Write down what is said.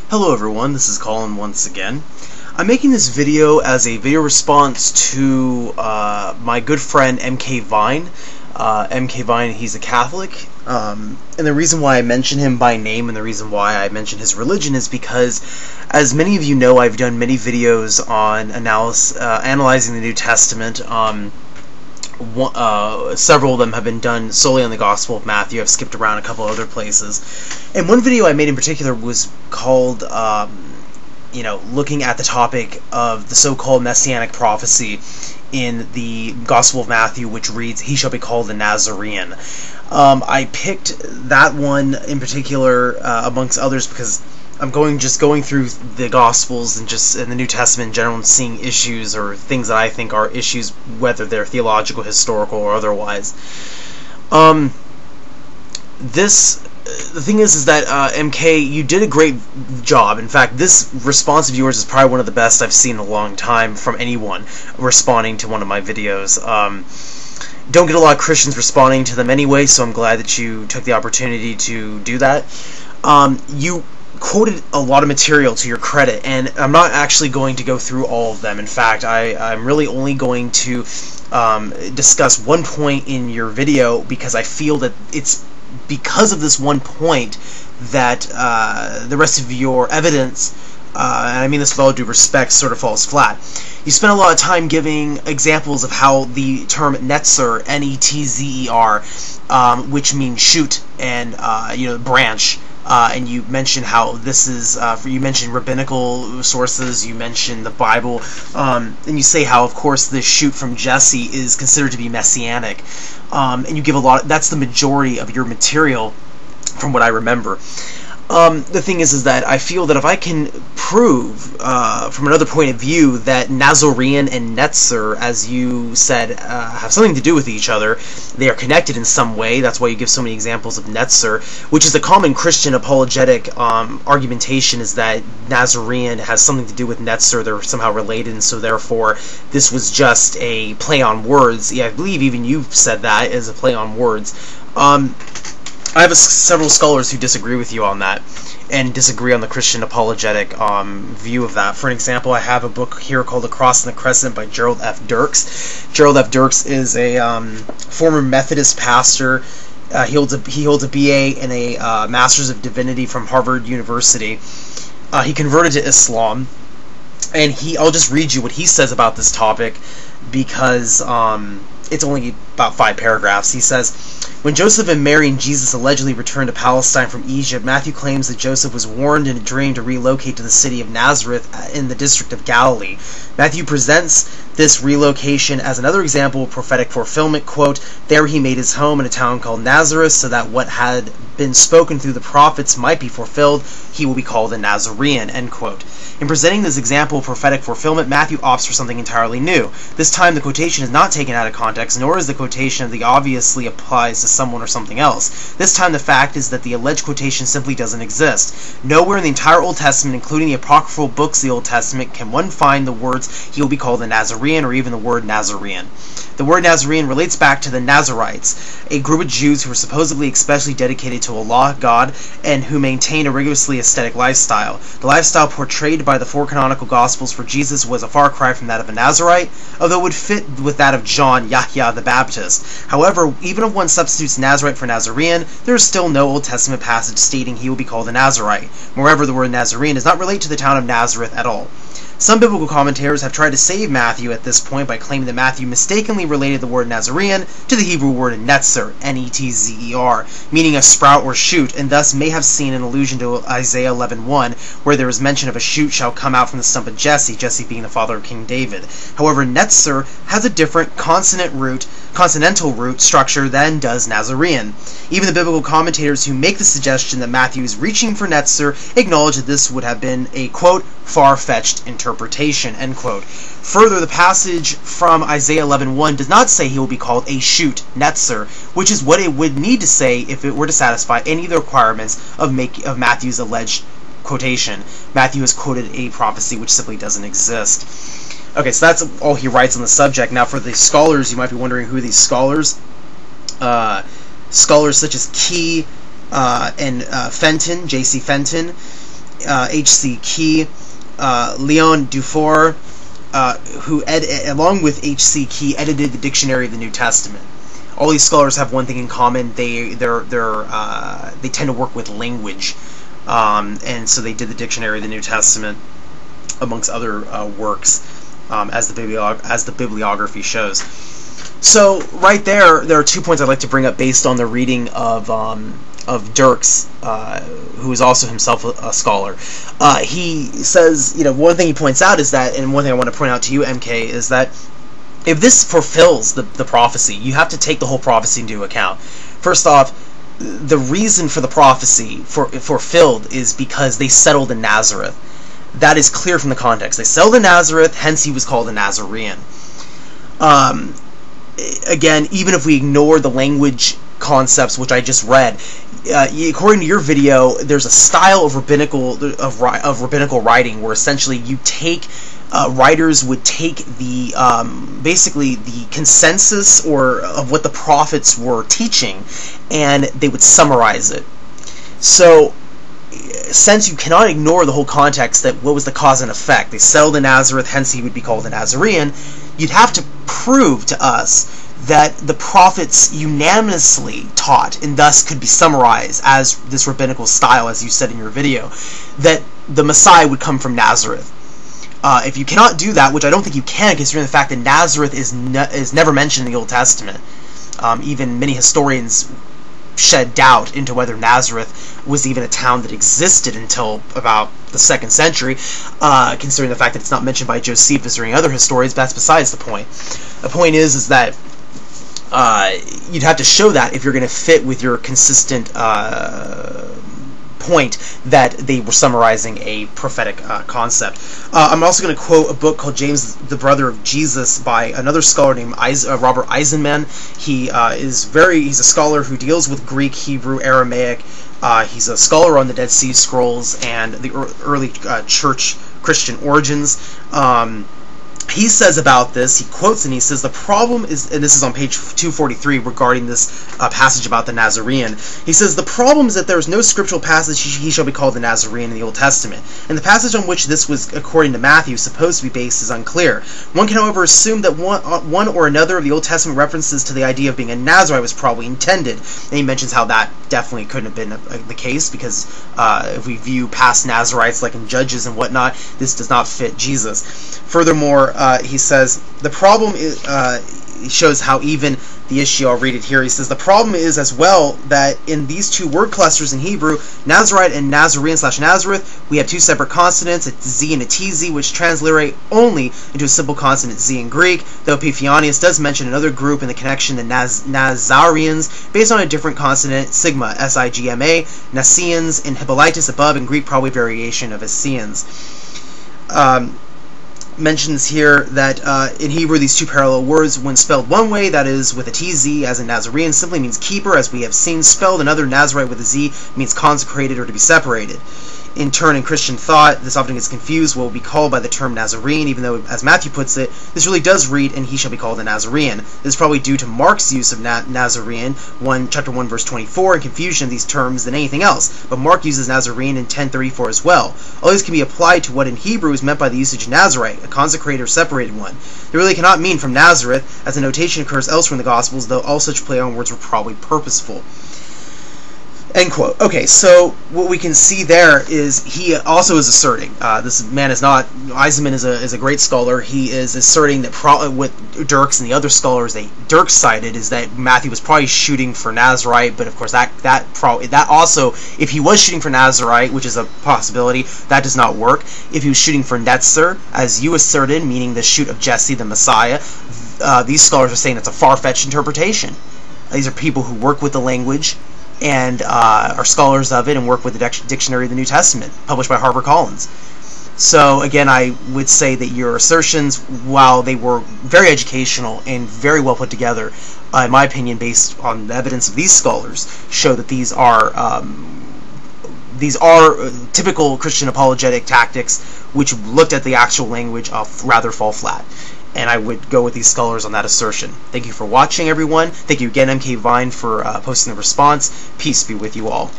Hello everyone, this is Colin once again. I'm making this video as a video response to my good friend MKVine. MKVine, he's a Catholic, and the reason why I mention him by name and the reason why I mention his religion is because, as many of you know, I've done many videos on analyzing the New Testament. Several of them have been done solely on the Gospel of Matthew. I've skipped around a couple other places. And one video I made in particular was called, looking at the topic of the so-called Messianic prophecy in the Gospel of Matthew, which reads, "He shall be called a Nazorean." I picked that one in particular, amongst others, because I'm going through the Gospels and just in the New Testament in general and seeing issues or things that I think are issues, whether they're theological, historical, or otherwise. The thing is that MK, you did a great job. In fact, this response of yours is probably one of the best I've seen in a long time from anyone responding to one of my videos. Don't get a lot of Christians responding to them anyway, so I'm glad that you took the opportunity to do that. You quoted a lot of material to your credit, and I'm not actually going to go through all of them. In fact, I'm really only going to discuss one point in your video, because I feel that it's because of this one point that the rest of your evidence, and I mean this with all due respect, sort of falls flat. You spent a lot of time giving examples of how the term netzer, N-E-T-Z-E-R, which means shoot and branch, and you mentioned how this is, you mentioned rabbinical sources, you mentioned the Bible, and you say how, of course, this shoot from Jesse is considered to be messianic, and you give a lot, that's the majority of your material, from what I remember. The thing is that I feel that if I can prove, from another point of view, that Nazorean and netzer, as you said, have something to do with each other, they are connected in some way, that's why you give so many examples of netzer, which is the common Christian apologetic argumentation, is that Nazorean has something to do with netzer, they're somehow related, and so therefore this was just a play on words. Yeah, I believe even you've said that as a play on words. I have several scholars who disagree with you on that, and disagree on the Christian apologetic view of that. For an example, I have a book here called The Cross and the Crescent by Gerald F. Dirks. Gerald F. Dirks is a former Methodist pastor. He holds a BA and a Master's of Divinity from Harvard University. He converted to Islam, and I'll just read you what he says about this topic, because it's only about 5 paragraphs. He says, "When Joseph and Mary and Jesus allegedly returned to Palestine from Egypt, Matthew claims that Joseph was warned in a dream to relocate to the city of Nazareth in the district of Galilee. Matthew presents this relocation as another example of prophetic fulfillment. Quote, 'There he made his home in a town called Nazareth, so that what had been spoken through the prophets might be fulfilled. He will be called a Nazorean.' End quote. In presenting this example of prophetic fulfillment, Matthew opts for something entirely new. This time the quotation is not taken out of context, nor is the quotation of the obviously applies to someone or something else. This time the fact is that the alleged quotation simply doesn't exist. Nowhere in the entire Old Testament, including the apocryphal books of the Old Testament, can one find the words 'he will be called a Nazorean' or even the word Nazorean. The word Nazorean relates back to the Nazarites, a group of Jews who were supposedly especially dedicated to Allah, God, and who maintained a rigorously ascetic lifestyle. The lifestyle portrayed by the 4 canonical Gospels for Jesus was a far cry from that of a Nazarite, although it would fit with that of John, Yahya the Baptist. However, even if one substitutes Nazarite for Nazorean, there is still no Old Testament passage stating he will be called a Nazarite. Moreover, the word Nazorean does not relate to the town of Nazareth at all. Some biblical commentators have tried to save Matthew at this point by claiming that Matthew mistakenly related the word Nazorean to the Hebrew word netzer, N-E-T-Z-E-R, meaning a sprout or shoot, and thus may have seen an allusion to Isaiah 11:1, where there is mention of a shoot shall come out from the stump of Jesse, Jesse being the father of King David. However, netzer has a different consonantal root structure than does Nazorean. Even the biblical commentators who make the suggestion that Matthew is reaching for netzer acknowledge that this would have been a, quote, far-fetched interpretation, end quote. Further, the passage from Isaiah 11:1 does not say he will be called a shoot, netzer, which is what it would need to say if it were to satisfy any of the requirements of Matthew's alleged quotation. Matthew has quoted a prophecy which simply doesn't exist. Okay, so that's all he writes on the subject. Now, for the scholars, you might be wondering who these scholars. Scholars such as Key and Fenton, J.C. Fenton, H.C. Key, Leon Dufour, who along with H.C. Key edited the Dictionary of the New Testament. All these scholars have one thing in common: they tend to work with language, and so they did the Dictionary of the New Testament amongst other works, as the bibliography shows. So right there are 2 points I'd like to bring up based on the reading of Dirks, who is also himself a scholar. He says, one thing he points out is that, and one thing I want to point out to you, MK, is that if this fulfills the prophecy, you have to take the whole prophecy into account. First off, the reason for the prophecy fulfilled is because they settled in Nazareth. That is clear from the context. They settled in Nazareth, hence he was called a Nazorean. Again, even if we ignore the language concepts which I just read, according to your video, there's a style of rabbinical writing where essentially you take writers would take the basically the consensus of what the prophets were teaching, and they would summarize it. So, since you cannot ignore the whole context that what was the cause and effect, they settled in Nazareth, hence he would be called a Nazorean, you'd have to prove to us that the prophets unanimously taught, and thus could be summarized as this rabbinical style, as you said in your video, that the Messiah would come from Nazareth. If you cannot do that, which I don't think you can, considering the fact that Nazareth is never mentioned in the Old Testament, even many historians shed doubt into whether Nazareth was even a town that existed until about the 2nd century, considering the fact that it's not mentioned by Josephus or any other historians, but that's besides the point. The point is that you'd have to show that if you're going to fit with your consistent point that they were summarizing a prophetic concept. I'm also going to quote a book called James, the Brother of Jesus, by another scholar named Robert Eisenman. He's a scholar who deals with Greek, Hebrew, Aramaic. He's a scholar on the Dead Sea Scrolls and the early church Christian origins. He says about this, he quotes and he says, the problem is, and this is on page 243 regarding this passage about the Nazorean, he says, the problem is that there is no scriptural passage he shall be called the Nazorean in the Old Testament, and the passage on which this was, according to Matthew, supposed to be based is unclear. One can, however, assume that one or another of the Old Testament references to the idea of being a Nazarite was probably intended, and he mentions how that definitely couldn't have been the case, because if we view past Nazarites like in Judges and whatnot, this does not fit Jesus. Furthermore, he says, the problem is, he shows how even the issue, I'll read it here, he says, the problem is as well that in these two word clusters in Hebrew, Nazarite and Nazorean/Nazareth, we have two separate consonants, a Z and a TZ, which transliterate only into a simple consonant Z in Greek, though Epiphanius does mention another group in the connection, the Nazareans, based on a different consonant, sigma, S-I-G-M-A, Naseans, in Hippolytus above, in Greek probably variation of Esseans. Mentions here that in Hebrew these two parallel words, when spelled one way, that is with a TZ, as in Nazorean, simply means keeper, as we have seen. Spelled another, Nazarite with a Z, means consecrated or to be separated. In turn, in Christian thought, this often gets confused what will be called by the term Nazorean, even though, as Matthew puts it, this really does read, and he shall be called a Nazorean. This is probably due to Mark's use of Nazorean, chapter 1, verse 24, and confusion of these terms than anything else, but Mark uses Nazorean in 1034 as well. All these can be applied to what in Hebrew is meant by the usage of Nazarite, a consecrated or separated one. They really cannot mean from Nazareth, as the notation occurs elsewhere in the Gospels, though all such play on words were probably purposeful. End quote. Okay, so what we can see there is he also is asserting, this man is not, Eisenman is a great scholar, he is asserting that what Dirks and the other scholars Dirks cited is that Matthew was probably shooting for Nazarite, but of course that also, if he was shooting for Nazarite, which is a possibility, that does not work. If he was shooting for Netzer, as you asserted, meaning the shoot of Jesse the Messiah, these scholars are saying it's a far-fetched interpretation. These are people who work with the language, and are scholars of it and work with the Dictionary of the New Testament, published by HarperCollins. So again, I would say that your assertions, while they were very educational and very well put together, in my opinion, based on the evidence of these scholars, show that these are typical Christian apologetic tactics, which looked at the actual language rather fall flat. And I would go with these scholars on that assertion. Thank you for watching, everyone. Thank you again, MKVine, for posting the response. Peace be with you all.